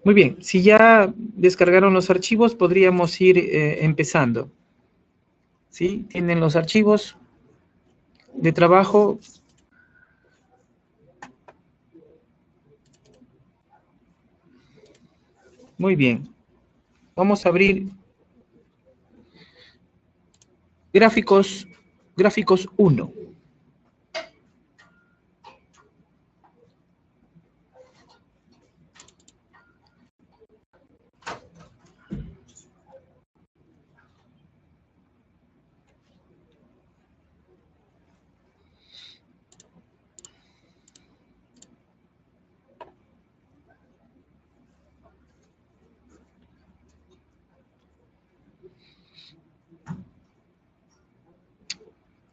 Muy bien, si ya descargaron los archivos, podríamos ir empezando. ¿Sí? Tienen los archivos de trabajo. Muy bien. Vamos a abrir gráficos 1.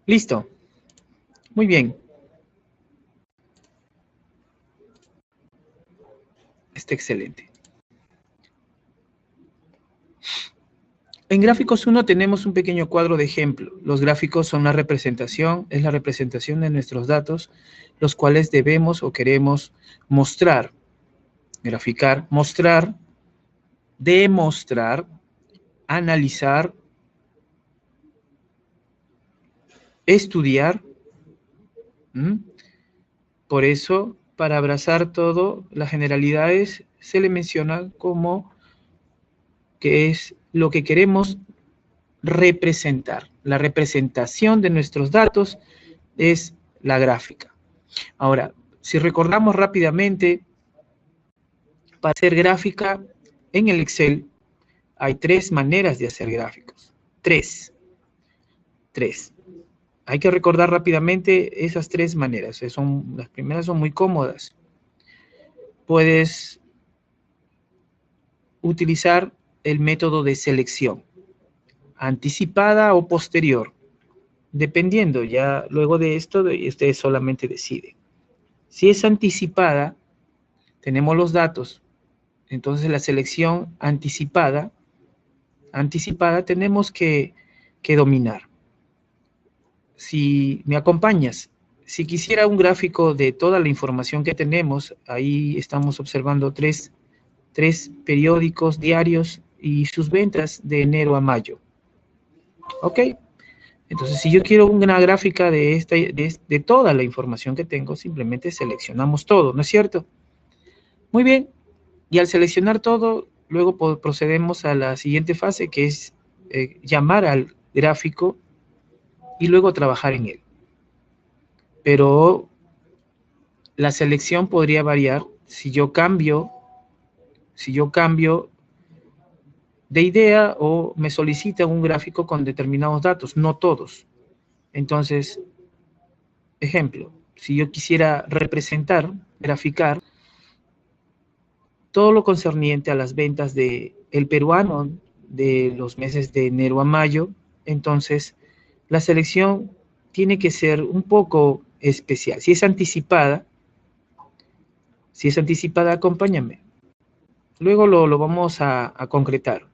Listo. Muy bien. Está excelente. En gráficos 1 tenemos un pequeño cuadro de ejemplo. Los gráficos son la representación, es la representación de nuestros datos, los cuales debemos o queremos mostrar, graficar, mostrar, demostrar, analizar, estudiar. Por eso, para abrazar todo, las generalidades se le menciona como que es lo que queremos representar. La representación de nuestros datos es la gráfica. Ahora, si recordamos rápidamente, para hacer gráfica en el Excel hay 3 maneras de hacer gráficos. Tres. Hay que recordar rápidamente esas 3 maneras. Las primeras son muy cómodas. Puedes utilizar el método de selección, anticipada o posterior. Dependiendo, ya luego de esto, usted solamente decide. Si es anticipada, tenemos los datos. Entonces la selección anticipada tenemos que dominar. Si me acompañas, si quisiera un gráfico de toda la información que tenemos, ahí estamos observando tres periódicos diarios y sus ventas de enero a mayo. ¿Ok? Entonces, si yo quiero una gráfica de toda la información que tengo, simplemente seleccionamos todo, ¿no es cierto? Muy bien. Y al seleccionar todo, luego procedemos a la siguiente fase, que es llamar al gráfico y luego trabajar en él. Pero la selección podría variar si yo cambio de idea o me solicitan un gráfico con determinados datos, no todos. Entonces, ejemplo, si yo quisiera representar, graficar, todo lo concerniente a las ventas del peruano de los meses de enero a mayo, entonces la selección tiene que ser un poco especial. Si es anticipada, acompáñame. Luego lo vamos a concretar.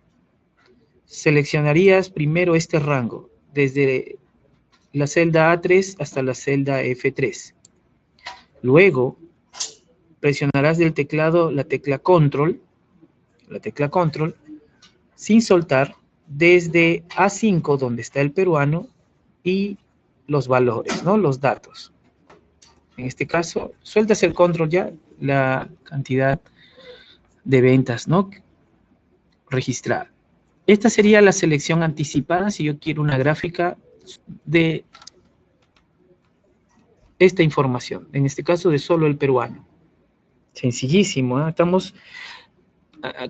Seleccionarías primero este rango, desde la celda A3 hasta la celda F3. Luego, presionarás del teclado la tecla control, sin soltar, desde A5, donde está el peruano, y los valores, ¿no? Los datos. En este caso, sueltas el control ya, la cantidad de ventas, ¿no? Registrada. Esta sería la selección anticipada si yo quiero una gráfica de esta información, en este caso de solo el peruano. Sencillísimo, ¿eh? Estamos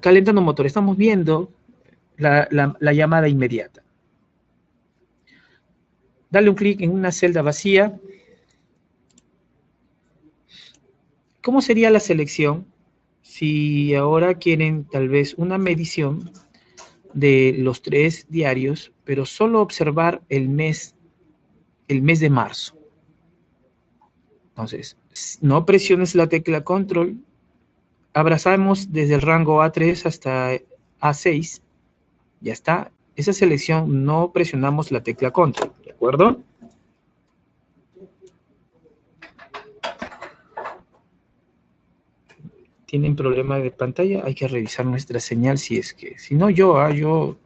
calentando motor, estamos viendo la llamada inmediata. Dale un clic en una celda vacía. ¿Cómo sería la selección si ahora quieren tal vez una medición de los 3 diarios, pero solo observar el mes de marzo? Entonces, no presiones la tecla control, abrazamos desde el rango A3 hasta A6, ya está. Esa selección no presionamos la tecla control, ¿de acuerdo? tienen problema de pantalla, hay que revisar nuestra señal si es que, si no yo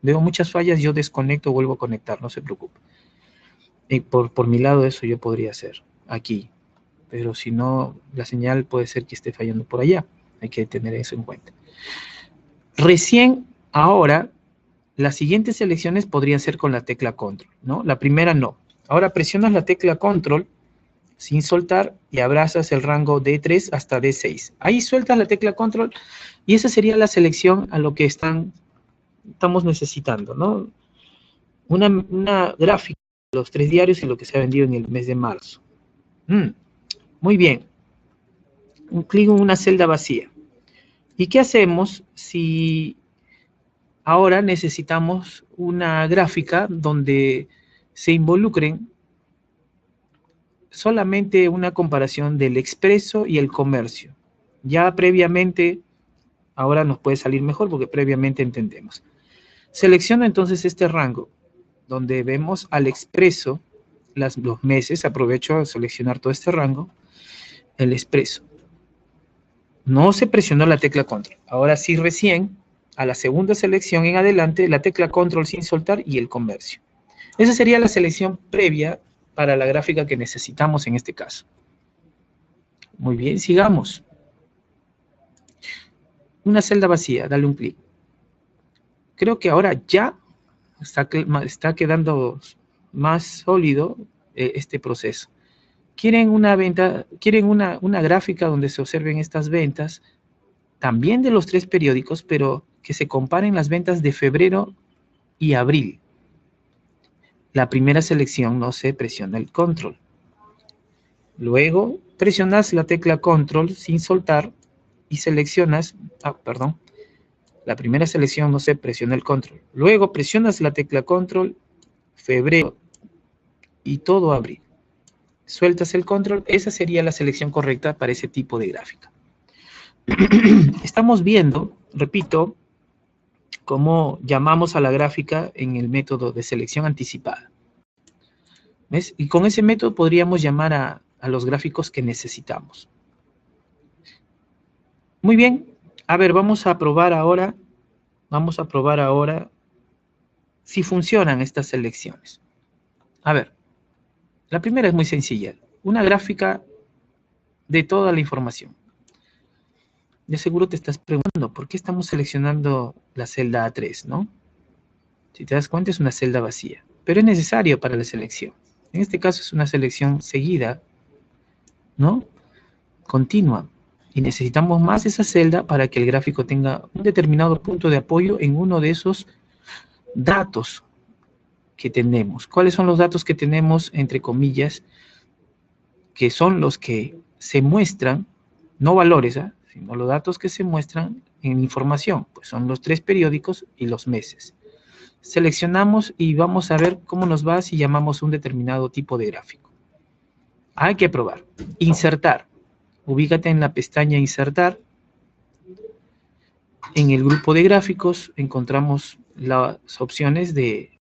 veo muchas fallas, yo desconecto, vuelvo a conectar, no se preocupe. Y por mi lado eso yo podría hacer aquí, pero si no, la señal puede ser que esté fallando por allá, hay que tener eso en cuenta. Recién ahora, las siguientes selecciones podrían ser con la tecla control, ¿no? La primera no. Ahora presionas la tecla control sin soltar y abrazas el rango D3 hasta D6. Ahí sueltas la tecla control y esa sería la selección a lo que estamos necesitando, ¿no? Una gráfica de los 3 diarios y lo que se ha vendido en el mes de marzo. Muy bien. Un clic en una celda vacía. ¿Y qué hacemos si ahora necesitamos una gráfica donde se involucren solamente una comparación del expreso y el comercio? Ya previamente, ahora nos puede salir mejor porque previamente entendemos. Selecciono entonces este rango, donde vemos al expreso, los meses, aprovecho a seleccionar todo este rango, el expreso. No se presionó la tecla control. Ahora sí, recién, a la segunda selección en adelante, la tecla control sin soltar y el comercio. Esa sería la selección previa para la gráfica que necesitamos en este caso. Muy bien, sigamos. Una celda vacía, dale un clic. Creo que ahora ya está quedando más sólido este proceso. Quieren una gráfica donde se observen estas ventas, también de los 3 periódicos, pero que se comparen las ventas de febrero y abril. La primera selección no se presiona el control. Luego presionas la tecla control sin soltar y seleccionas, la primera selección no se presiona el control. Luego presionas la tecla control, febrero y todo abril. Sueltas el control, esa sería la selección correcta para ese tipo de gráfica. Estamos viendo, repito, cómo llamamos a la gráfica en el método de selección anticipada. ¿Ves? Y con ese método podríamos llamar a los gráficos que necesitamos. Muy bien, a ver, vamos a probar ahora si funcionan estas selecciones. A ver, la primera es muy sencilla, una gráfica de toda la información. De seguro te estás preguntando, ¿por qué estamos seleccionando la celda A3, no? Si te das cuenta, es una celda vacía, pero es necesario para la selección. En este caso es una selección seguida, ¿no? Continua. Y necesitamos más esa celda para que el gráfico tenga un determinado punto de apoyo en uno de esos datos que tenemos. ¿Cuáles son los datos que tenemos, entre comillas, que son los que se muestran, no valores, sino los datos que se muestran en información? Pues son los 3 periódicos y los meses. Seleccionamos y vamos a ver cómo nos va si llamamos un determinado tipo de gráfico. Hay que probar. Insertar. Ubícate en la pestaña Insertar. En el grupo de gráficos encontramos las opciones de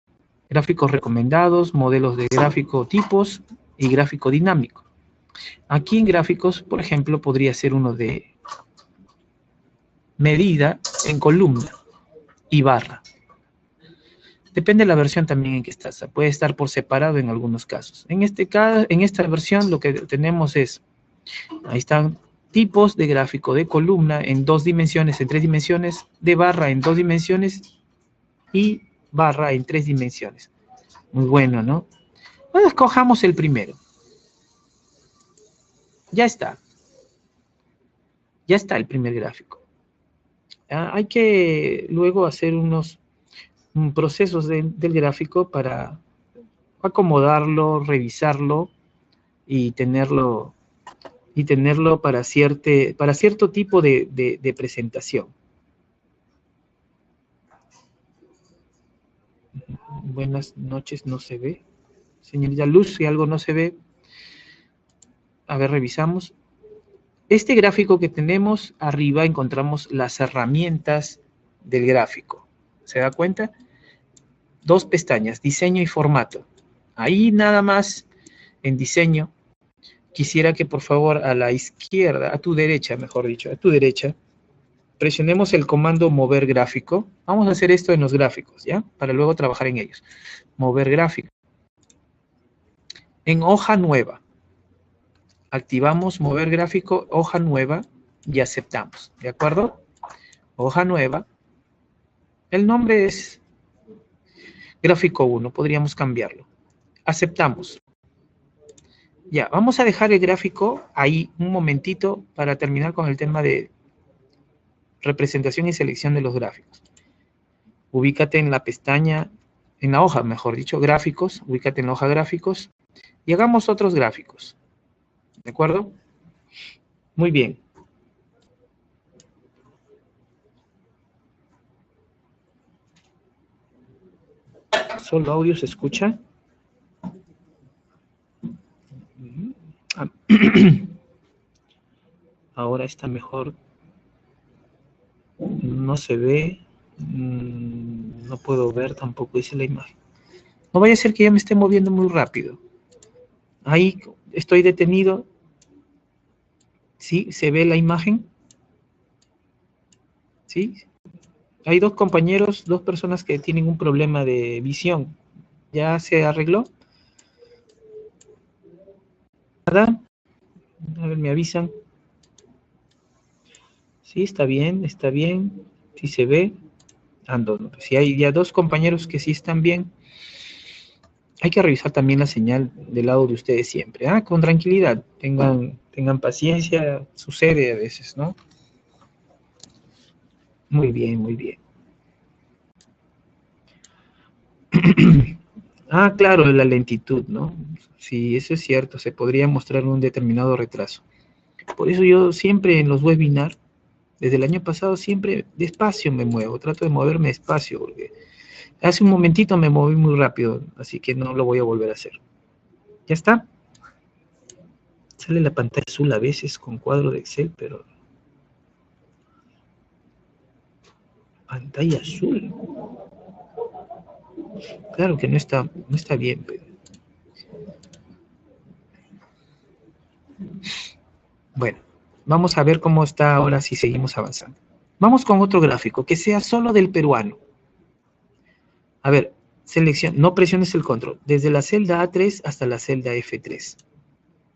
gráficos recomendados, modelos de gráfico tipos y gráfico dinámico. Aquí en gráficos, por ejemplo, podría ser uno de medida en columna y barra. Depende de la versión también en que estás. Puede estar por separado en algunos casos. En esta versión lo que tenemos es, ahí están tipos de gráfico de columna en 2 dimensiones, en 3 dimensiones, de barra en 2 dimensiones y barra en 3 dimensiones. Muy bueno, ¿no? Bueno, escojamos el primero. Ya está. Ya está el primer gráfico. Hay que luego hacer unos procesos del gráfico para acomodarlo, revisarlo y tenerlo para cierto tipo de presentación. Buenas noches, no se ve. Señorita Luz, si algo no se ve. A ver, revisamos. Este gráfico que tenemos, arriba encontramos las herramientas del gráfico. ¿Se da cuenta? 2 pestañas, diseño y formato. Ahí nada más en diseño quisiera que por favor a la izquierda, a tu derecha, mejor dicho, a tu derecha, presionemos el comando mover gráfico. Vamos a hacer esto en los gráficos, ¿ya? Para luego trabajar en ellos. Mover gráfico. En hoja nueva. Activamos mover gráfico, hoja nueva y aceptamos, ¿de acuerdo? Hoja nueva. El nombre es gráfico 1, podríamos cambiarlo. Aceptamos. Ya, vamos a dejar el gráfico ahí un momentito para terminar con el tema de representación y selección de los gráficos. Ubícate en la pestaña, en la hoja, mejor dicho, gráficos. Ubícate en la hoja gráficos y hagamos otros gráficos. ¿De acuerdo? Muy bien. ¿Solo audio se escucha? Ahora está mejor. No se ve. No puedo ver tampoco, dice la imagen. No vaya a ser que ya me esté moviendo muy rápido. Ahí estoy detenido. ¿Sí? ¿Se ve la imagen? ¿Sí? Hay dos compañeros, dos personas que tienen un problema de visión. ¿Ya se arregló? ¿Nada? A ver, me avisan. Sí, está bien, está bien. Sí se ve. Ando. Si hay ya dos compañeros que sí están bien, hay que revisar también la señal del lado de ustedes siempre. Con tranquilidad. Tengan paciencia. Sucede a veces, ¿no? Muy bien, muy bien. Claro, la lentitud, ¿no? Sí, eso es cierto. Se podría mostrar un determinado retraso. Por eso yo siempre en los webinars, desde el año pasado, siempre despacio me muevo. Trato de moverme despacio, porque hace un momentito me moví muy rápido, así que no lo voy a volver a hacer. ¿Ya está? Sale la pantalla azul a veces con cuadro de Excel, pero... Pantalla azul. Claro que no está bien, pero... Bueno, vamos a ver cómo está ahora si seguimos avanzando. Vamos con otro gráfico, que sea solo del peruano. A ver, no presiones el control. Desde la celda A3 hasta la celda F3.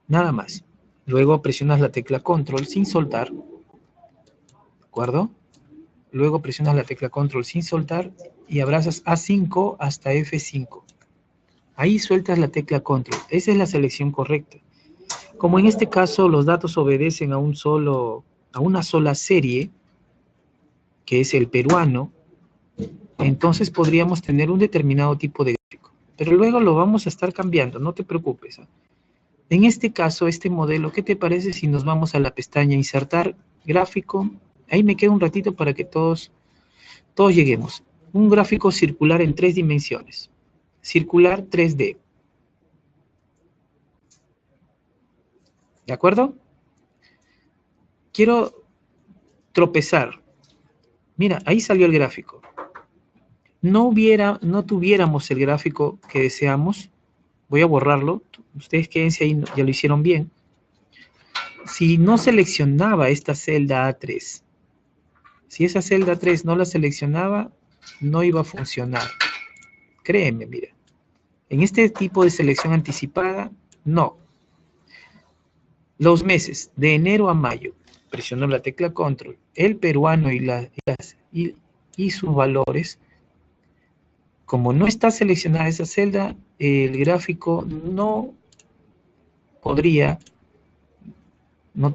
Nada más. Luego presionas la tecla control sin soltar. ¿De acuerdo? Luego presionas la tecla control sin soltar y abrazas A5 hasta F5. Ahí sueltas la tecla control. Esa es la selección correcta. Como en este caso los datos obedecen a una sola serie, que es el peruano, entonces podríamos tener un determinado tipo de gráfico. Pero luego lo vamos a estar cambiando, no te preocupes. En este caso, este modelo, ¿qué te parece si nos vamos a la pestaña Insertar Gráfico? Ahí me queda un ratito para que todos lleguemos. Un gráfico circular en 3 dimensiones. Circular 3D. ¿De acuerdo? Quiero tropezar. Mira, ahí salió el gráfico. No tuviéramos el gráfico que deseamos. Voy a borrarlo. Ustedes quédense ahí, ya lo hicieron bien. Si no seleccionaba esta celda A3, si esa celda 3 no la seleccionaba, no iba a funcionar. Créeme, mira. En este tipo de selección anticipada, no. Los meses, de enero a mayo, presiono la tecla control, el peruano y sus valores, como no está seleccionada esa celda, el gráfico no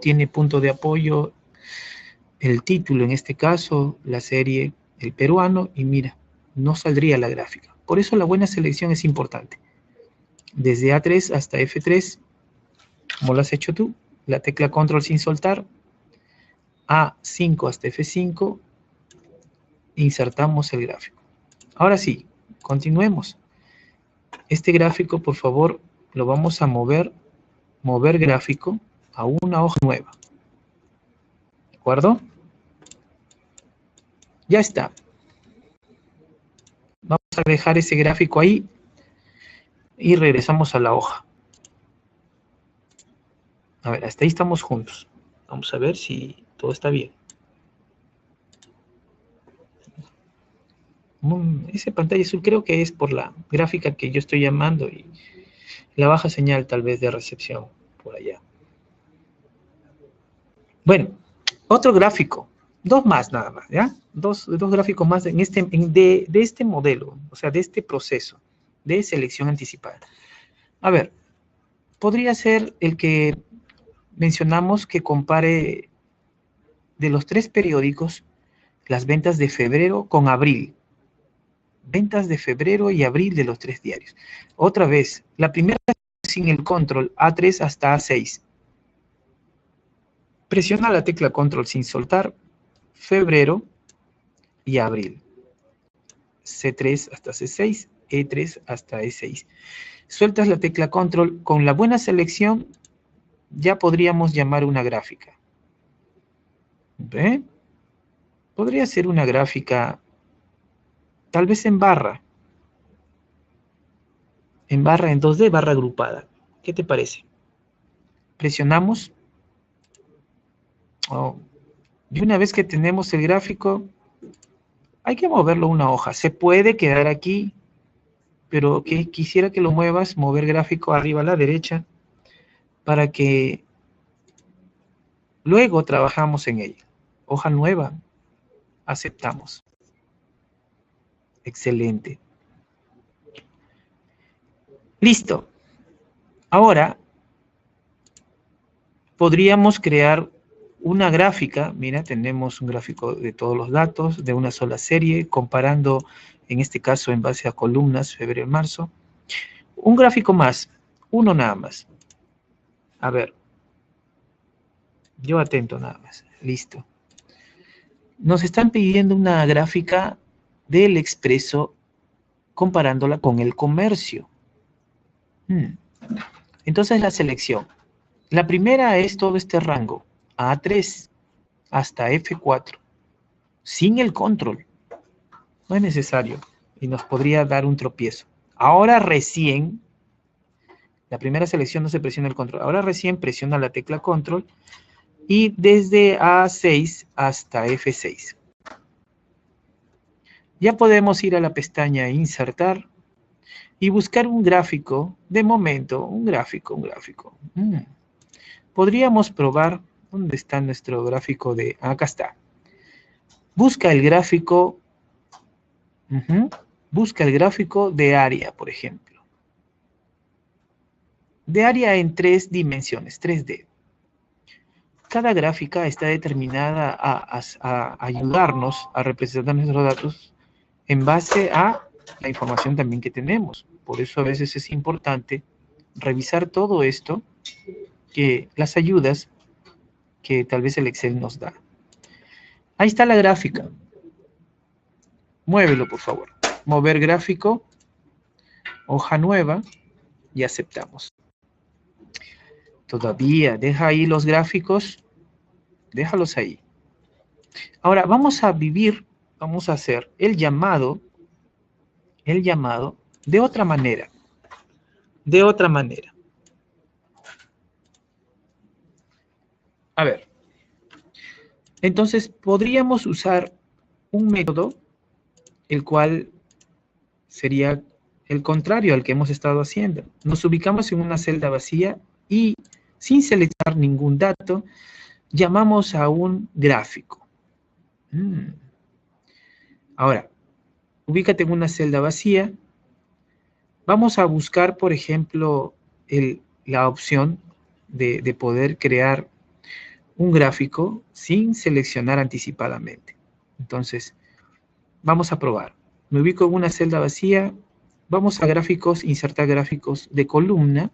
tiene punto de apoyo, el título en este caso, la serie, el peruano, y mira, no saldría la gráfica. Por eso la buena selección es importante. Desde A3 hasta F3, como lo has hecho tú, la tecla control sin soltar, A5 hasta F5, insertamos el gráfico. Ahora sí, continuemos. Este gráfico, por favor, lo vamos a mover gráfico a una hoja nueva. ¿De acuerdo? Ya está. Vamos a dejar ese gráfico ahí y regresamos a la hoja. A ver, hasta ahí estamos juntos. Vamos a ver si todo está bien. Esa pantalla azul creo que es por la gráfica que yo estoy llamando y la baja señal tal vez de recepción por allá. Bueno, otro gráfico. Dos más nada más, ¿ya? Dos gráficos más de este modelo, o sea, de este proceso de selección anticipada. A ver, podría ser el que mencionamos que compare de los 3 periódicos las ventas de febrero con abril. Ventas de febrero y abril de los 3 diarios. Otra vez, la primera sin el control, A3 hasta A6. Presiona la tecla control sin soltar, febrero y abril. C3 hasta C6, E3 hasta E6. Sueltas la tecla control, con la buena selección ya podríamos llamar una gráfica. ¿Ve? Podría ser una gráfica, tal vez en barra. En 2D, barra agrupada. ¿Qué te parece? Presionamos. Oh. Y una vez que tenemos el gráfico, hay que moverlo una hoja. Se puede quedar aquí, pero quisiera que lo muevas, mover gráfico arriba a la derecha, para que luego trabajamos en ella. Hoja nueva, aceptamos. Excelente. Listo. Ahora, podríamos crear una gráfica. Mira, tenemos un gráfico de todos los datos de una sola serie, comparando, en este caso, en base a columnas, febrero y marzo. Un gráfico más, uno nada más. A ver. Yo atento nada más. Listo. Nos están pidiendo una gráfica del Expreso comparándola con el comercio. Entonces la selección. La primera es todo este rango, A3 hasta F4, sin el control. No es necesario y nos podría dar un tropiezo. Ahora recién, la primera selección no se presiona el control. Ahora recién presiona la tecla control y desde A6 hasta F6. Ya podemos ir a la pestaña Insertar y buscar un gráfico, de momento, un gráfico. Podríamos probar, ¿dónde está nuestro gráfico de...? Acá está. Busca el gráfico, busca el gráfico de área, por ejemplo. De área en 3 dimensiones, 3D. Cada gráfica está determinada a ayudarnos a representar nuestros datos en base a la información también que tenemos. Por eso a veces es importante revisar todo esto, que las ayudas que tal vez el Excel nos da. Ahí está la gráfica. Muévelo, por favor. Mover gráfico, hoja nueva y aceptamos. Todavía, deja ahí los gráficos, déjalos ahí. Ahora vamos a hacer el llamado de otra manera. A ver, entonces podríamos usar un método, el cual sería el contrario al que hemos estado haciendo. Nos ubicamos en una celda vacía y sin seleccionar ningún dato, llamamos a un gráfico. Ahora, ubícate en una celda vacía. Vamos a buscar, por ejemplo, la opción de poder crear un gráfico sin seleccionar anticipadamente. Entonces, vamos a probar. Me ubico en una celda vacía. Vamos a gráficos, insertar gráficos de columna.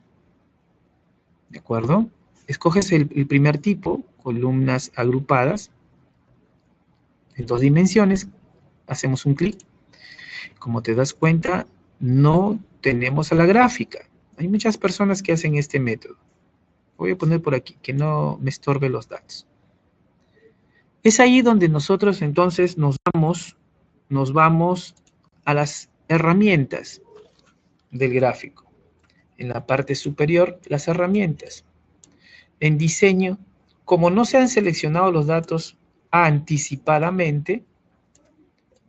¿De acuerdo? Escoges el primer tipo, columnas agrupadas, en 2 dimensiones. Hacemos un clic. Como te das cuenta, no tenemos a la gráfica. Hay muchas personas que hacen este método. Voy a poner por aquí, que no me estorbe los datos. Es ahí donde nosotros entonces nos vamos a las herramientas del gráfico. En la parte superior, las herramientas. en diseño, como no se han seleccionado los datos anticipadamente,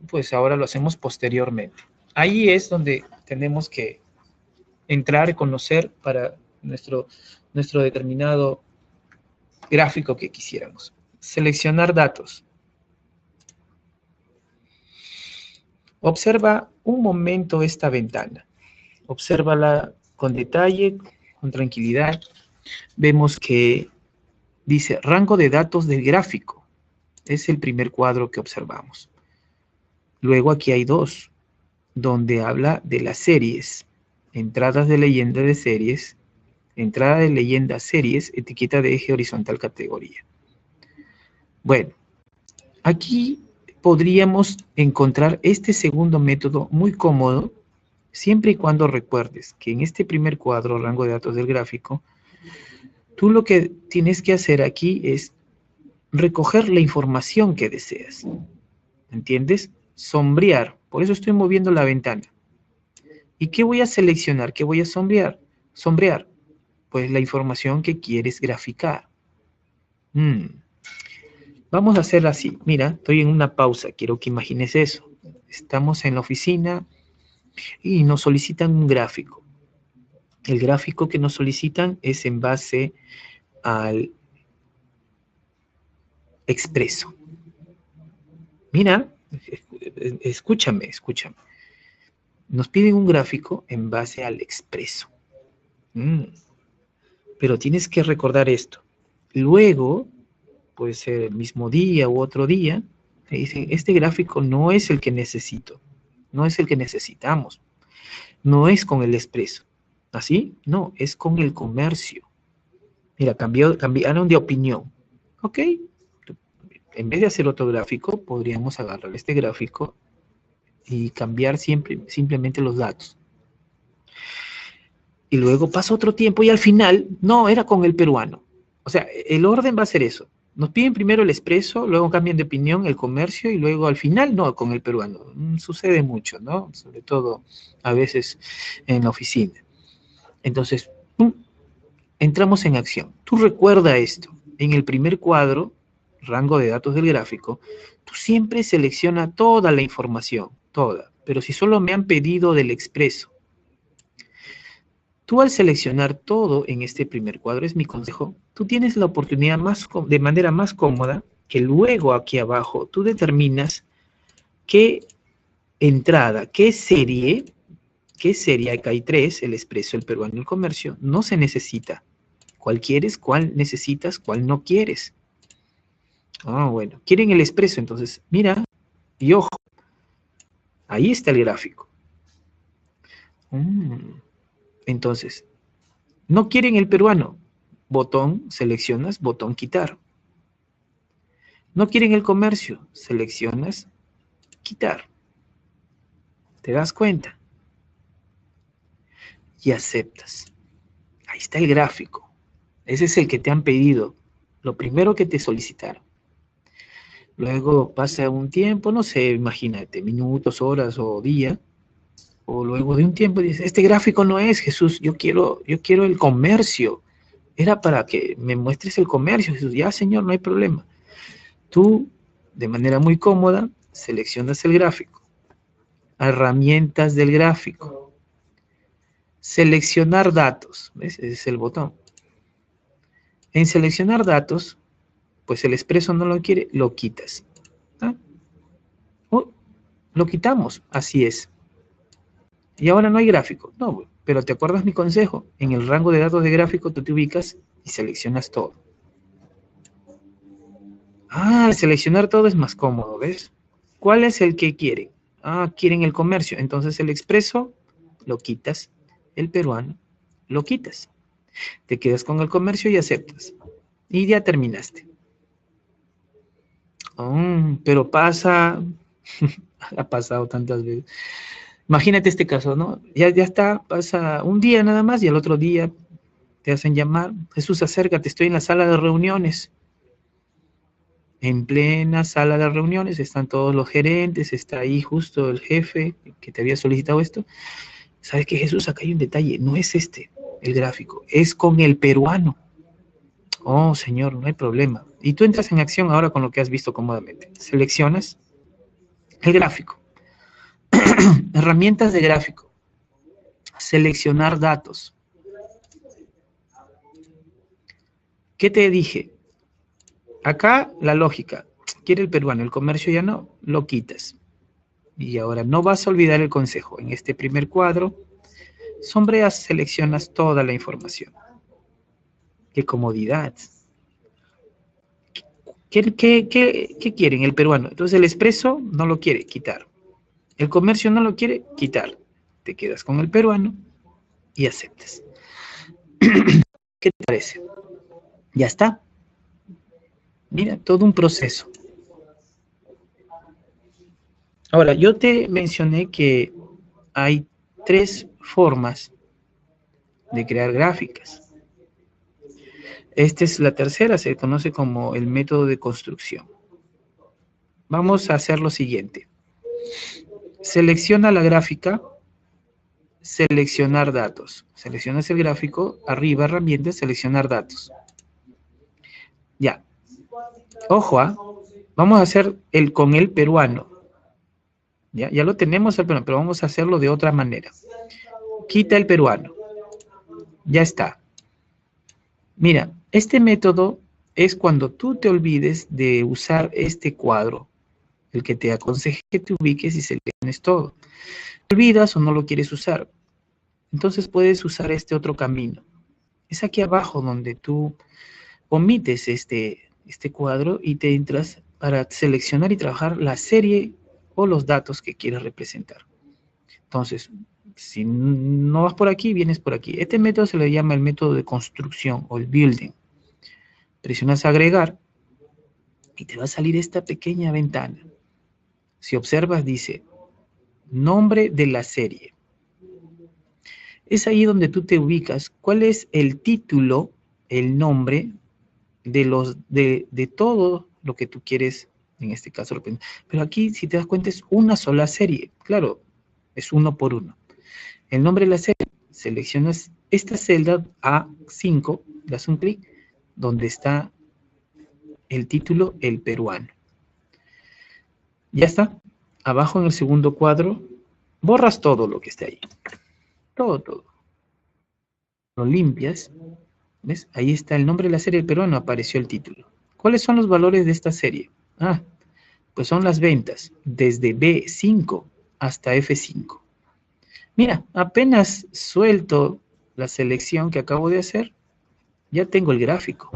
pues ahora lo hacemos posteriormente. Ahí es donde tenemos que entrar y conocer para nuestro determinado gráfico que quisiéramos. Seleccionar datos. Observa un momento esta ventana. Obsérvala con detalle, con tranquilidad. Vemos que dice rango de datos del gráfico. Es el primer cuadro que observamos. Luego aquí hay dos, donde habla de las series. Entradas de leyenda de series, entrada de leyenda series, etiqueta de eje horizontal categoría. Bueno, aquí podríamos encontrar este segundo método muy cómodo, siempre y cuando recuerdes que en este primer cuadro, rango de datos del gráfico, tú lo que tienes que hacer aquí es recoger la información que deseas. ¿Entiendes? Sombrear. Por eso estoy moviendo la ventana. ¿Y qué voy a seleccionar? ¿Qué voy a sombrear? Sombrear. Pues la información que quieres graficar. Vamos a hacer así. Mira, estoy en una pausa. Quiero que imagines eso. Estamos en la oficina y nos solicitan un gráfico. El gráfico que nos solicitan es en base al expreso. Mira, escúchame. Nos piden un gráfico en base al expreso. Pero tienes que recordar esto. Luego, puede ser el mismo día u otro día, te dicen, este gráfico no es el que necesito, no es el que necesitamos, no es con el expreso. ¿Así? No, es con el comercio. Mira, cambiaron de opinión. ¿Ok? En vez de hacer otro gráfico, podríamos agarrar este gráfico y cambiar simplemente los datos. Y luego pasa otro tiempo y al final, no, era con el peruano. O sea, el orden va a ser eso. Nos piden primero el expreso, luego cambian de opinión el comercio y luego al final, no, con el peruano. Sucede mucho, ¿no? Sobre todo a veces en la oficina. Entonces, entramos en acción. Tú recuerda esto. En el primer cuadro, rango de datos del gráfico, tú siempre selecciona toda la información, toda. Pero si solo me han pedido del expreso, tú al seleccionar todo en este primer cuadro, es mi consejo, tú tienes la oportunidad de manera más cómoda que luego aquí abajo tú determinas qué entrada, qué serie, acá hay tres, el expreso, el peruano y el comercio, no se necesita. ¿Cuál quieres? ¿Cuál necesitas? ¿Cuál no quieres? Bueno, quieren el expreso, entonces mira y ojo, ahí está el gráfico. Entonces, no quieren el peruano, botón, seleccionas, botón quitar. No quieren el comercio, seleccionas, quitar. ¿Te das cuenta? Y aceptas. Ahí está el gráfico. Ese es el que te han pedido, lo primero que te solicitaron. Luego pasa un tiempo, no sé, imagínate, minutos, horas o día, o luego de un tiempo dices, este gráfico no es, Jesús, yo quiero el comercio. Era para que me muestres el comercio, Jesús. Ya, Señor, no hay problema. Tú, de manera muy cómoda, seleccionas el gráfico. Herramientas del gráfico. Seleccionar datos. ¿Ves? Ese es el botón. En seleccionar datos, pues el expreso no lo quiere, lo quitas. Lo quitamos, así es. Y ahora no hay gráfico. No, pero ¿te acuerdas mi consejo? En el rango de datos de gráfico tú te ubicas y seleccionas todo. Seleccionar todo es más cómodo, ¿ves? ¿Cuál es el que quieren? Quieren el comercio. Entonces el expreso lo quitas, el peruano lo quitas. Te quedas con el comercio y aceptas. Y ya terminaste. Pero pasa, ha pasado tantas veces. Imagínate este caso, ¿no? Ya está, pasa un día nada más y al otro día te hacen llamar. Jesús, acércate, estoy en la sala de reuniones. En plena sala de reuniones están todos los gerentes, está ahí justo el jefe que te había solicitado esto. ¿Sabes qué, Jesús? Acá hay un detalle, no es este el gráfico, es con el peruano. Oh, señor, no hay problema. Y tú entras en acción ahora con lo que has visto cómodamente. Seleccionas el gráfico. Herramientas de gráfico. Seleccionar datos. ¿Qué te dije? Acá la lógica. Quiere el peruano, el comercio ya no, lo quitas. Y ahora no vas a olvidar el consejo. En este primer cuadro, sombreas, seleccionas toda la información. ¡Qué comodidad! ¿Qué quieren el peruano? Entonces el expreso no lo quiere, quitar. El comercio no lo quiere, quitar. Te quedas con el peruano y aceptas. ¿Qué te parece? Ya está. Mira, todo un proceso. Ahora, yo te mencioné que hay 3 formas de crear gráficas. Esta es la tercera, se conoce como el método de construcción. Vamos a hacer lo siguiente. Selecciona la gráfica, seleccionar datos. Seleccionas el gráfico, arriba herramientas, seleccionar datos. Ya. Ojo, vamos a hacer con el peruano. Ya lo tenemos el peruano, pero vamos a hacerlo de otra manera. Quita el peruano. Ya está. Mira, este método es cuando tú te olvides de usar este cuadro, el que te aconseje que te ubiques y selecciones todo. ¿Te olvidas o no lo quieres usar? Entonces puedes usar este otro camino. Es aquí abajo donde tú omites este cuadro y te entras para seleccionar y trabajar la serie o los datos que quieres representar. Entonces, si no vas por aquí, vienes por aquí. Este método se le llama el método de construcción o el building. Presionas agregar y te va a salir esta pequeña ventana. Si observas, dice nombre de la serie. Es ahí donde tú te ubicas. ¿Cuál es el título, el nombre de todo lo que tú quieres, en este caso? Pero aquí, si te das cuenta, es una sola serie. Claro, es uno por uno. El nombre de la serie, seleccionas esta celda A5, das un clic, donde está el título, el peruano. Ya está. Abajo en el segundo cuadro, borras todo lo que esté ahí. Todo. Lo limpias. ¿Ves? Ahí está el nombre de la serie, el peruano, apareció el título. ¿Cuáles son los valores de esta serie? Pues son las ventas, desde B5 hasta F5. Mira, apenas suelto la selección que acabo de hacer, ya tengo el gráfico.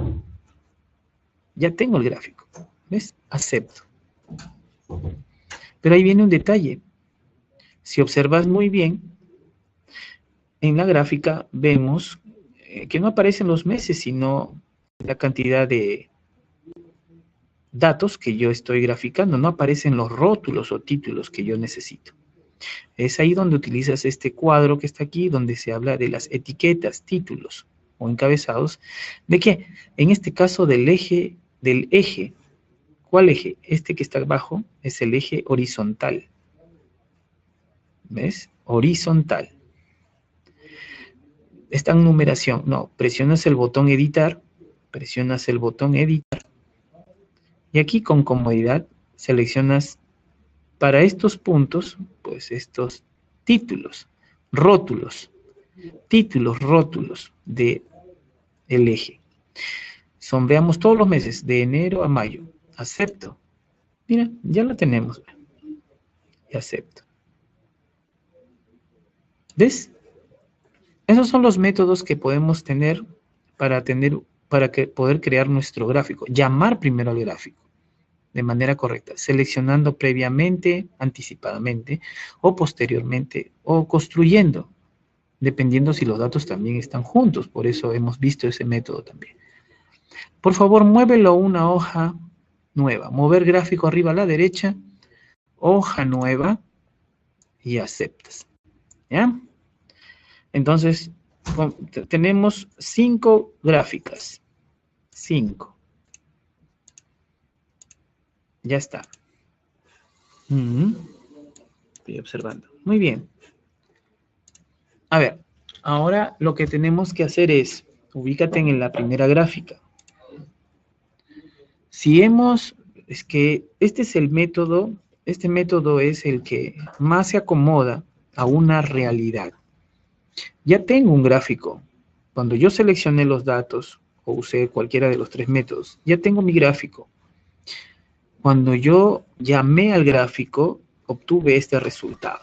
¿Ves? Acepto. Pero ahí viene un detalle. Si observas muy bien, en la gráfica vemos que no aparecen los meses, sino la cantidad de datos que yo estoy graficando. No aparecen los rótulos o títulos que yo necesito. Es ahí donde utilizas este cuadro que está aquí, donde se habla de las etiquetas, títulos o encabezados. ¿De qué? En este caso del eje. ¿Cuál eje? Este que está abajo es el eje horizontal. ¿Ves? Horizontal. Está en numeración. No, presionas el botón editar. Y aquí con comodidad seleccionas para estos puntos, pues estos títulos, rótulos de el eje. Sombreamos todos los meses, de enero a mayo. Acepto. Mira, ya lo tenemos. Y acepto. ¿Ves? Esos son los métodos que podemos tener para poder crear nuestro gráfico. Llamar primero al gráfico de manera correcta, seleccionando previamente, anticipadamente o posteriormente, o construyendo, dependiendo si los datos también están juntos. Por eso hemos visto ese método también. Por favor, muévelo a una hoja nueva. Mover gráfico arriba a la derecha, hoja nueva y aceptas. ¿Ya? Entonces, tenemos 5 gráficas. 5. Ya está. Estoy observando. Muy bien. A ver, ahora lo que tenemos que hacer es, ubícate en la primera gráfica. Es que este es el método, este método es el que más se acomoda a una realidad. Ya tengo un gráfico. Cuando yo seleccioné los datos o usé cualquiera de los tres métodos, ya tengo mi gráfico. Cuando yo llamé al gráfico, obtuve este resultado.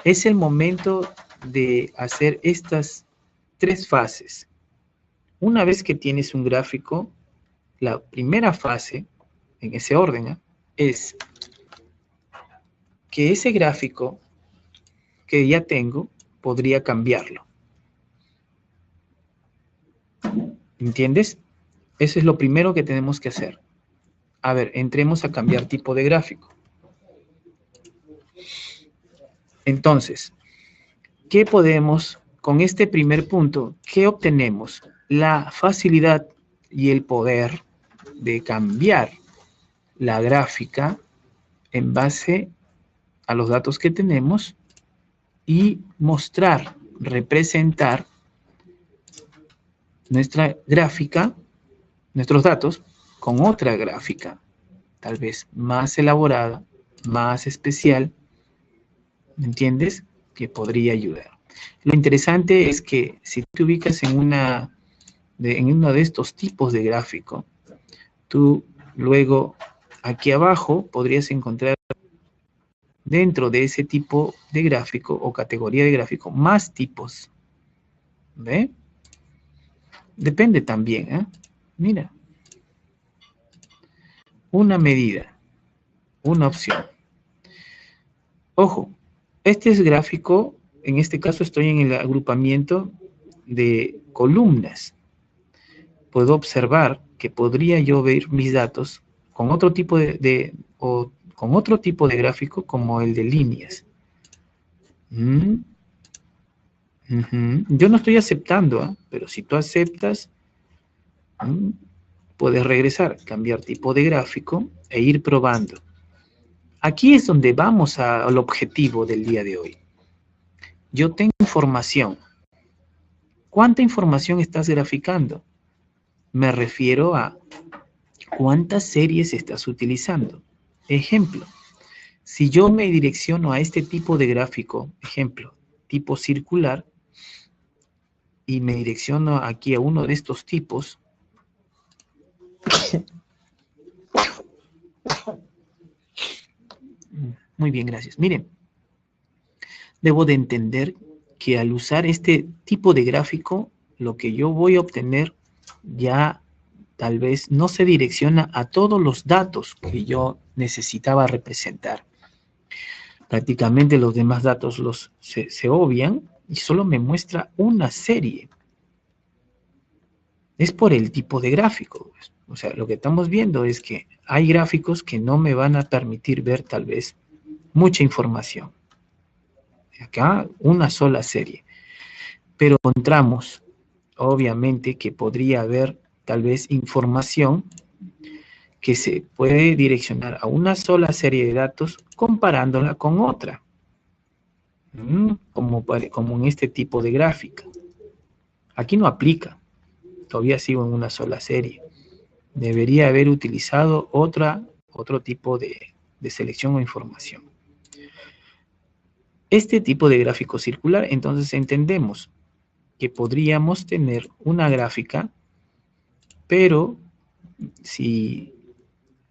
Es el momento de hacer estas tres fases. Una vez que tienes un gráfico, la primera fase, en ese orden, es que ese gráfico que ya tengo, podría cambiarlo. ¿Entiendes? Eso es lo primero que tenemos que hacer. A ver, entremos a cambiar tipo de gráfico. Entonces, ¿qué podemos, con este primer punto, qué obtenemos? La facilidad y el poder de cambiar la gráfica en base a los datos que tenemos y mostrar, representar nuestra gráfica, nuestros datos, con otra gráfica, tal vez más elaborada, más especial, ¿me entiendes? Que podría ayudar. Lo interesante es que si te ubicas en uno de estos tipos de gráfico, tú luego aquí abajo podrías encontrar dentro de ese tipo de gráfico o categoría de gráfico más tipos. ¿Ve? Depende también, ¿eh? Mira. Una medida, una opción. Ojo, este es gráfico, en este caso estoy en el agrupamiento de columnas. Puedo observar que podría yo ver mis datos con otro tipo con otro tipo de gráfico como el de líneas. Yo no estoy aceptando, ¿eh? Pero si tú aceptas, puedes regresar, cambiar tipo de gráfico e ir probando. Aquí es donde vamos al objetivo del día de hoy. Yo tengo información. ¿Cuánta información estás graficando? Me refiero a cuántas series estás utilizando. Ejemplo, si yo me direcciono a este tipo de gráfico, ejemplo, tipo circular, y me direcciono aquí a uno de estos tipos, muy bien, gracias. Miren, debo de entender que al usar este tipo de gráfico, lo que yo voy a obtener ya tal vez no se direcciona a todos los datos que yo necesitaba representar. Prácticamente los demás datos se obvian y solo me muestra una serie. Es por el tipo de gráfico. O sea, lo que estamos viendo es que hay gráficos que no me van a permitir ver tal vez mucha información. Acá una sola serie. Pero encontramos, obviamente, que podría haber tal vez información que se puede direccionar a una sola serie de datos comparándola con otra. Como en este tipo de gráfica. Aquí no aplica. Todavía sigo en una sola serie. Debería haber utilizado otro tipo de selección o información. Este tipo de gráfico circular, entonces entendemos que podríamos tener una gráfica, pero si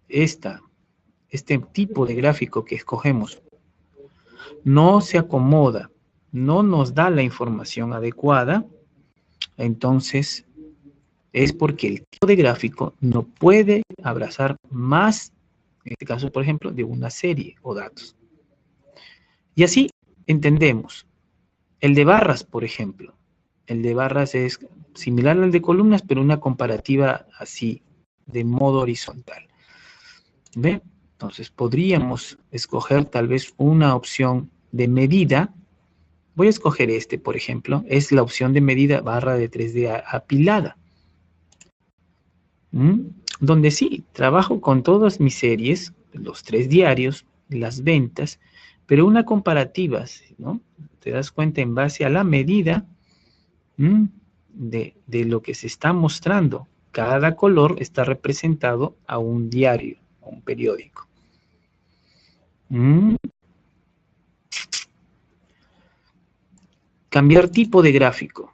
este tipo de gráfico que escogemos no se acomoda, no nos da la información adecuada, entonces es porque el tipo de gráfico no puede abrazar más, en este caso, por ejemplo, de una serie o datos. Y así entendemos. El de barras, por ejemplo. El de barras es similar al de columnas, pero una comparativa así, de modo horizontal. ¿Ve? Entonces podríamos escoger tal vez una opción de medida. Voy a escoger este, por ejemplo. Es la opción de medida barra de 3D apilada. Donde sí, trabajo con todas mis series, los 3 diarios, las ventas, pero una comparativa, ¿no? Te das cuenta en base a la medida de lo que se está mostrando Cada color está representado a un diario, a un periódico. Cambiar tipo de gráfico.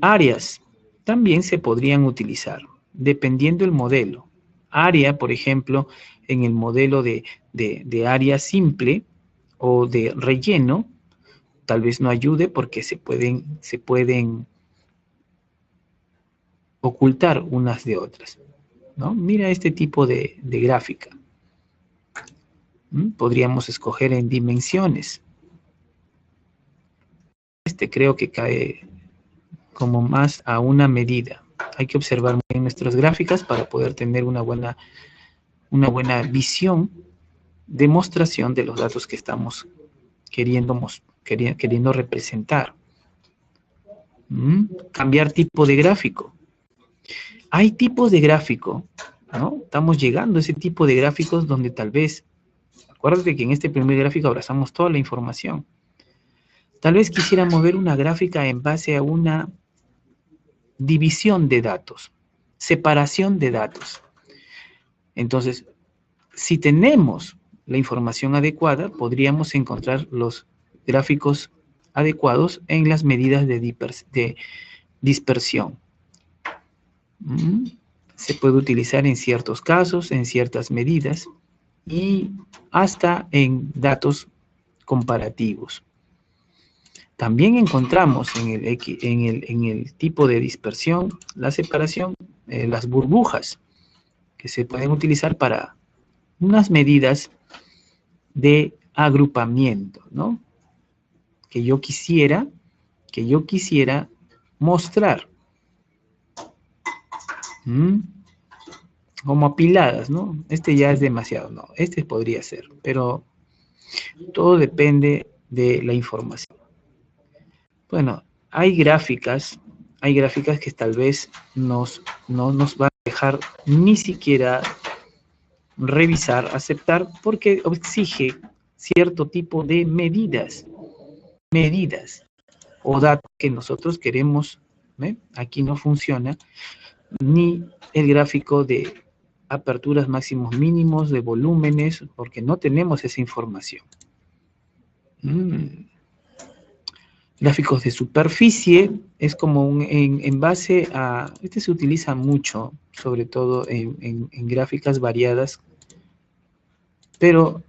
Áreas también se podrían utilizar, dependiendo del modelo. Área, por ejemplo, en el modelo de área simple o de relleno, tal vez no ayude porque se pueden ocultar unas de otras, ¿no? Mira este tipo de gráfica. Podríamos escoger en dimensiones. Este creo que cae como más a una medida. Hay que observar muy bien nuestras gráficas para poder tener una buena visión, demostración de los datos que estamos queriendo representar. Cambiar tipo de gráfico. Hay tipos de gráfico, ¿no? Estamos llegando a ese tipo de gráficos donde tal vez, acuérdate que en este primer gráfico abrazamos toda la información. Tal vez quisiéramos ver una gráfica en base a una división de datos, separación de datos. Entonces, si tenemos la información adecuada, podríamos encontrar los gráficos adecuados en las medidas de dispersión. Se puede utilizar en ciertos casos, en ciertas medidas y hasta en datos comparativos. También encontramos en el tipo de dispersión, la separación, las burbujas, que se pueden utilizar para unas medidas de agrupamiento, ¿no? Que yo quisiera mostrar. Como apiladas, ¿no? Este ya es demasiado, no. Este podría ser, pero todo depende de la información. Bueno, hay gráficas que tal vez no nos van a dejar ni siquiera revisar, aceptar, porque exige cierto tipo de medidas o datos que nosotros queremos. Aquí no funciona ni el gráfico de aperturas máximos mínimos, de volúmenes, porque no tenemos esa información. Gráficos de superficie, es como en base a, este se utiliza mucho, sobre todo en gráficas variadas, pero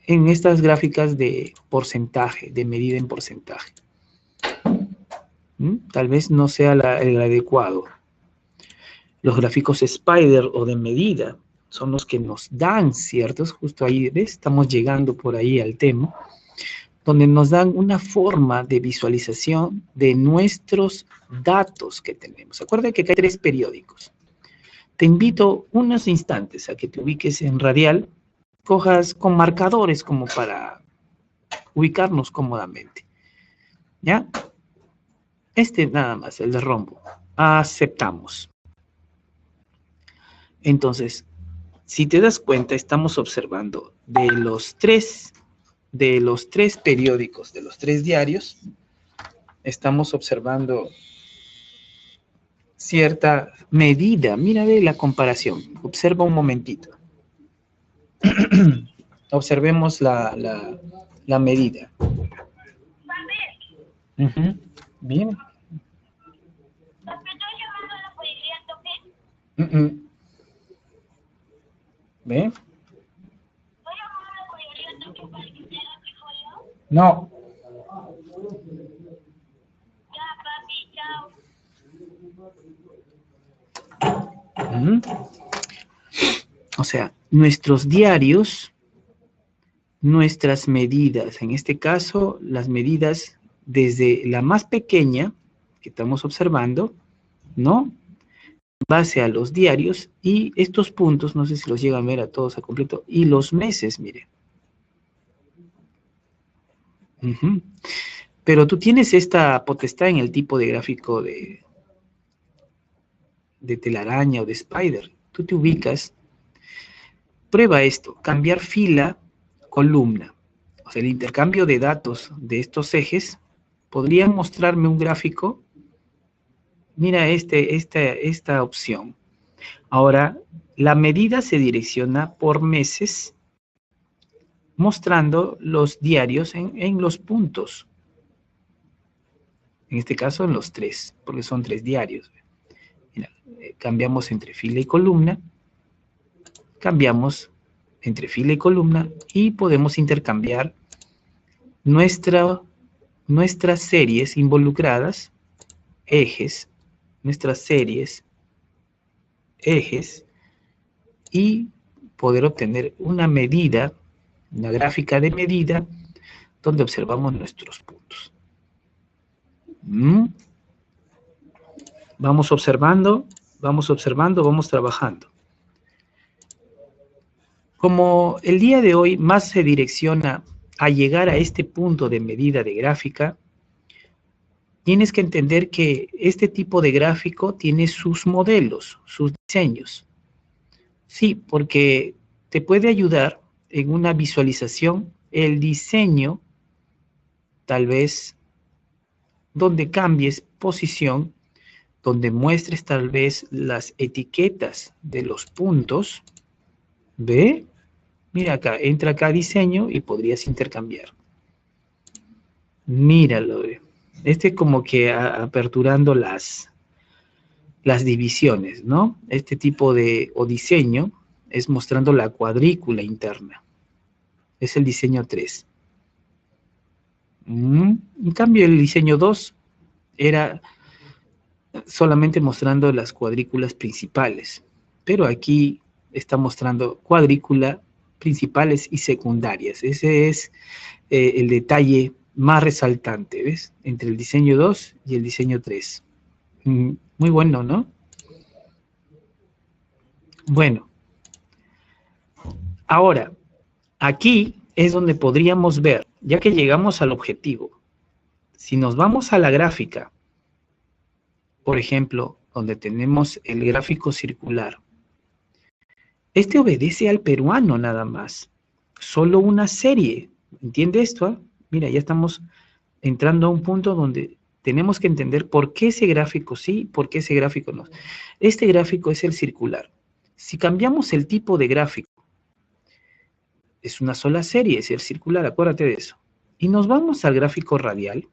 en estas gráficas de porcentaje, de medida en porcentaje. Tal vez no sea el adecuado. Los gráficos Spider o de medida son los que nos dan ciertos, justo ahí, ¿ves? Estamos llegando por ahí al tema, donde nos dan una forma de visualización de nuestros datos que tenemos. Acuérdate que hay 3 periódicos. Te invito unos instantes a que te ubiques en radial, cojas con marcadores como para ubicarnos cómodamente. ¿Ya? Este nada más, el de rombo. Aceptamos. Entonces, si te das cuenta, estamos observando de los tres periódicos, de los 3 diarios, estamos observando cierta medida. Mira de la comparación. Observa un momentito. Observemos la medida. Bien. ¿Ve? No. O sea, nuestros diarios, nuestras medidas, en este caso, las medidas desde la más pequeña que estamos observando, ¿no? Base a los diarios y estos puntos, no sé si los llegan a ver a todos a completo, y los meses, miren. Pero tú tienes esta potestad en el tipo de gráfico de telaraña o de Spider. Tú te ubicas. Prueba esto, cambiar fila, columna. O sea, el intercambio de datos de estos ejes ¿Podrían mostrarme un gráfico? Mira esta opción. Ahora, la medida se direcciona por meses, mostrando los diarios en los puntos. En este caso, en los 3, porque son 3 diarios. Mira, cambiamos entre fila y columna, cambiamos entre fila y columna y podemos intercambiar nuestras series involucradas, ejes, nuestras series, ejes, y poder obtener una medida, una gráfica de medida, donde observamos nuestros puntos. Vamos observando, vamos trabajando. Como el día de hoy más se direcciona a llegar a este punto de medida de gráfica, tienes que entender que este tipo de gráfico tiene sus modelos, sus diseños. Sí, porque te puede ayudar en una visualización el diseño, tal vez, donde cambies posición, donde muestres tal vez las etiquetas de los puntos. ¿Ve? Mira acá, entra acá diseño y podrías intercambiar. Míralo, ¿ve? Como que aperturando las divisiones, ¿no? Este tipo de diseño es mostrando la cuadrícula interna. Es el diseño 3. En cambio, el diseño 2 era solamente mostrando las cuadrículas principales. Pero aquí está mostrando cuadrícula principales y secundarias. Ese es el detalle más resaltante, ¿ves? Entre el diseño 2 y el diseño 3. Muy bueno, ¿no? Bueno. Ahora, aquí es donde podríamos ver, ya que llegamos al objetivo, si nos vamos a la gráfica, por ejemplo, donde tenemos el gráfico circular, este obedece al peruano nada más, solo una serie, ¿entiende esto? Mira, ya estamos entrando a un punto donde tenemos que entender por qué ese gráfico sí, por qué ese gráfico no. Este gráfico es el circular. Si cambiamos el tipo de gráfico, es una sola serie, es el circular, acuérdate de eso. Y nos vamos al gráfico radial,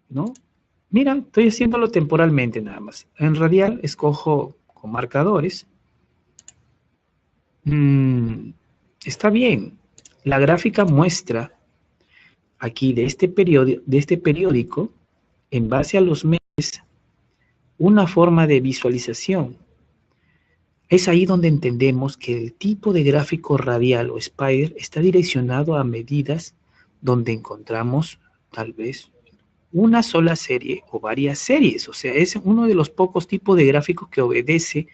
¿no? Mira, estoy haciéndolo temporalmente nada más. En radial escojo con marcadores. Está bien. La gráfica muestra aquí de este periódico, en base a los meses, una forma de visualización. Es ahí donde entendemos que el tipo de gráfico radial o spider está direccionado a medidas donde encontramos tal vez una sola serie o varias series. O sea, es uno de los pocos tipos de gráficos que obedece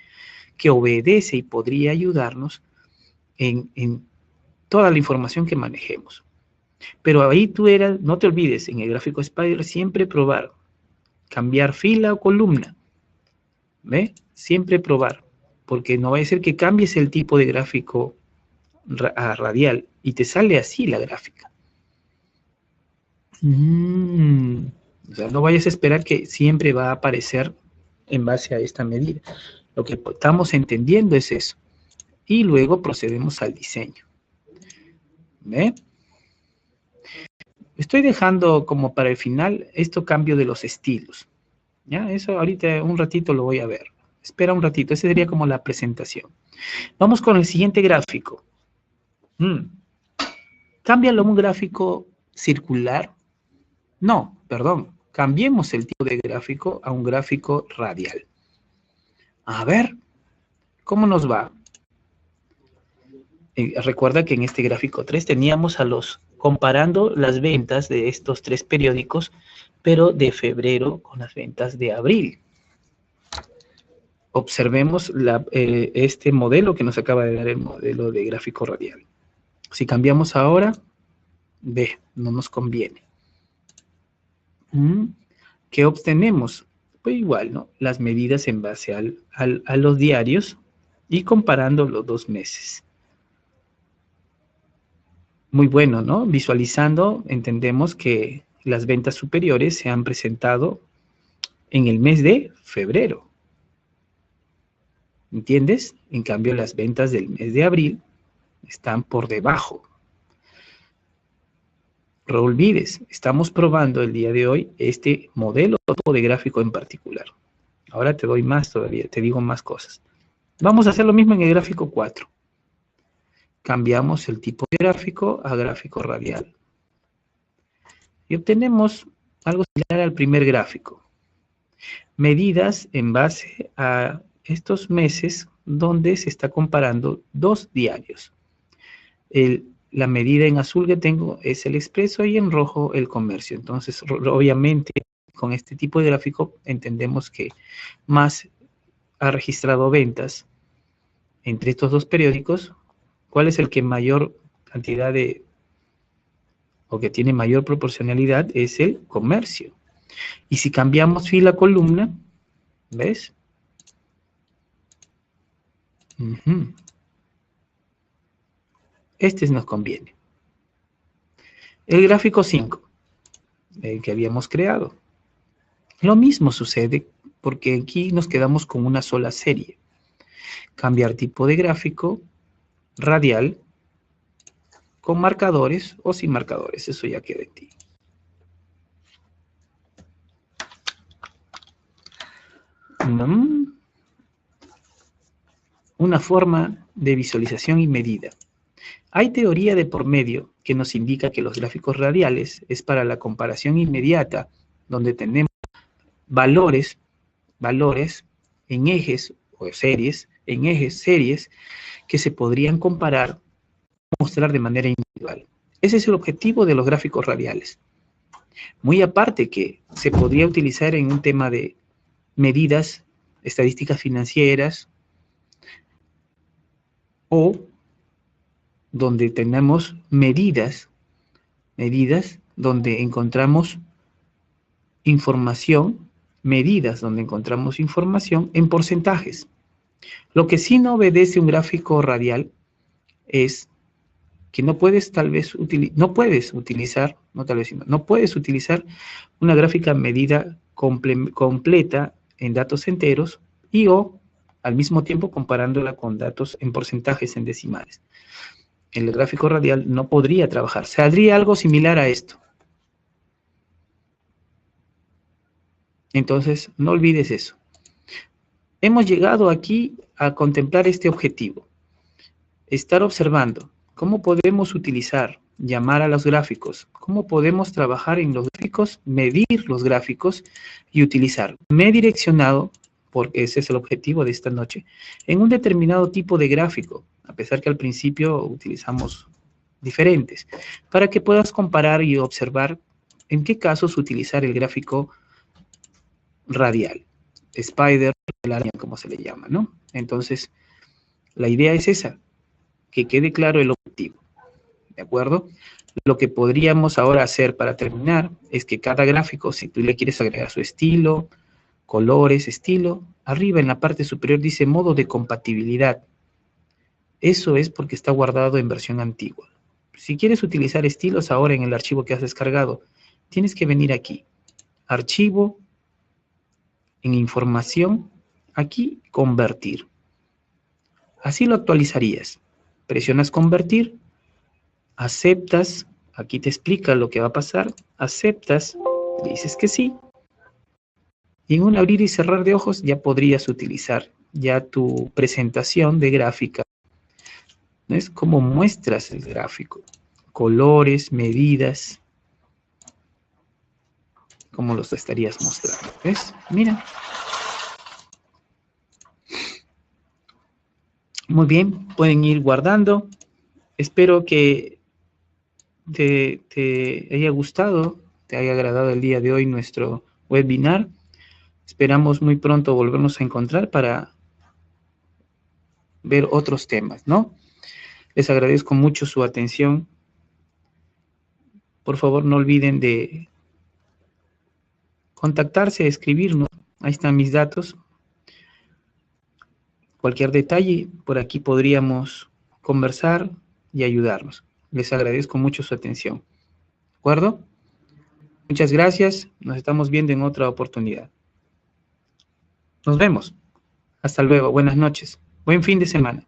y podría ayudarnos en toda la información que manejemos. Pero ahí no te olvides, en el gráfico spider siempre probar, cambiar fila o columna. ¿Ve? Siempre probar. Porque no va a ser que cambies el tipo de gráfico a radial y te sale así la gráfica. O sea, no vayas a esperar que siempre va a aparecer en base a esta medida. Lo que estamos entendiendo es eso. Y luego procedemos al diseño. ¿Ve? Estoy dejando como para el final esto cambio de los estilos. ¿Ya? Eso ahorita un ratito lo voy a ver. Espera un ratito, esa sería como la presentación. Vamos con el siguiente gráfico. ¿Cámbialo a un gráfico circular? No, perdón. Cambiemos el tipo de gráfico a un gráfico radial. A ver, ¿cómo nos va? Recuerda que en este gráfico 3 teníamos comparando las ventas de estos 3 periódicos, pero de febrero con las ventas de abril. Observemos este modelo que nos acaba de dar el modelo de gráfico radial. Si cambiamos ahora, ve, no nos conviene. ¿Qué obtenemos? Pues igual, ¿no? Las medidas en base a los diarios y comparando los 2 meses. Muy bueno, ¿no? Visualizando, entendemos que las ventas superiores se han presentado en el mes de febrero. ¿Entiendes? En cambio, las ventas del mes de abril están por debajo. No olvides, estamos probando el día de hoy este modelo de gráfico en particular. Ahora te doy más todavía, te digo más cosas. Vamos a hacer lo mismo en el gráfico 4. Cambiamos el tipo de gráfico a gráfico radial. Y obtenemos algo similar al primer gráfico. Medidas en base a estos meses donde se está comparando dos diarios. La medida en azul que tengo es el Expreso y en rojo el Comercio. Entonces, obviamente, con este tipo de gráfico entendemos que más ha registrado ventas entre estos dos periódicos. ¿Cuál es el que mayor cantidad o que tiene mayor proporcionalidad? Es el Comercio. Y si cambiamos fila columna, ¿ves? Este nos conviene. El gráfico 5, el que habíamos creado. Lo mismo sucede porque aquí nos quedamos con una sola serie. Cambiar tipo de gráfico, radial, con marcadores o sin marcadores, eso ya queda en ti. Una forma de visualización y medida. Hay teoría de por medio que nos indica que los gráficos radiales es para la comparación inmediata, donde tenemos valores en ejes o series, que se podrían comparar o mostrar de manera individual. Ese es el objetivo de los gráficos radiales. Muy aparte que se podría utilizar en un tema de medidas, estadísticas financieras, o donde tenemos medidas donde encontramos información, en porcentajes. Lo que sí no obedece un gráfico radial es que no puedes utilizar una gráfica medida completa en datos enteros y o al mismo tiempo comparándola con datos en porcentajes en decimales. El gráfico radial no podría trabajar. Saldría algo similar a esto. Entonces, no olvides eso. Hemos llegado aquí a contemplar este objetivo. Estar observando cómo podemos utilizar, llamar a los gráficos, cómo podemos trabajar en los gráficos, medir los gráficos y utilizar. Me he direccionado, porque ese es el objetivo de esta noche, en un determinado tipo de gráfico, a pesar que al principio utilizamos diferentes, para que puedas comparar y observar en qué casos utilizar el gráfico radial, spider, la araña, como se le llama, ¿no? Entonces, la idea es esa, que quede claro el objetivo, ¿de acuerdo? Lo que podríamos ahora hacer para terminar es que cada gráfico, si tú le quieres agregar su estilo, colores, estilo, arriba en la parte superior dice modo de compatibilidad. Eso es porque está guardado en versión antigua. Si quieres utilizar estilos ahora en el archivo que has descargado, tienes que venir aquí, archivo, en información, aquí convertir. Así lo actualizarías. Presionas convertir, aceptas, aquí te explica lo que va a pasar, aceptas, dices que sí, y en un abrir y cerrar de ojos ya podrías utilizar ya tu presentación de gráfica. Es como muestras el gráfico, colores, medidas, como los estarías mostrando. ¿Ves? Mira. Muy bien, pueden ir guardando. Espero que te haya gustado, te haya agradado el día de hoy nuestro webinar. Esperamos muy pronto volvernos a encontrar para ver otros temas, ¿no? Les agradezco mucho su atención. Por favor, no olviden de contactarse, escribirnos. Ahí están mis datos. Cualquier detalle, por aquí podríamos conversar y ayudarnos. Les agradezco mucho su atención. ¿De acuerdo? Muchas gracias. Nos estamos viendo en otra oportunidad. Nos vemos. Hasta luego. Buenas noches. Buen fin de semana.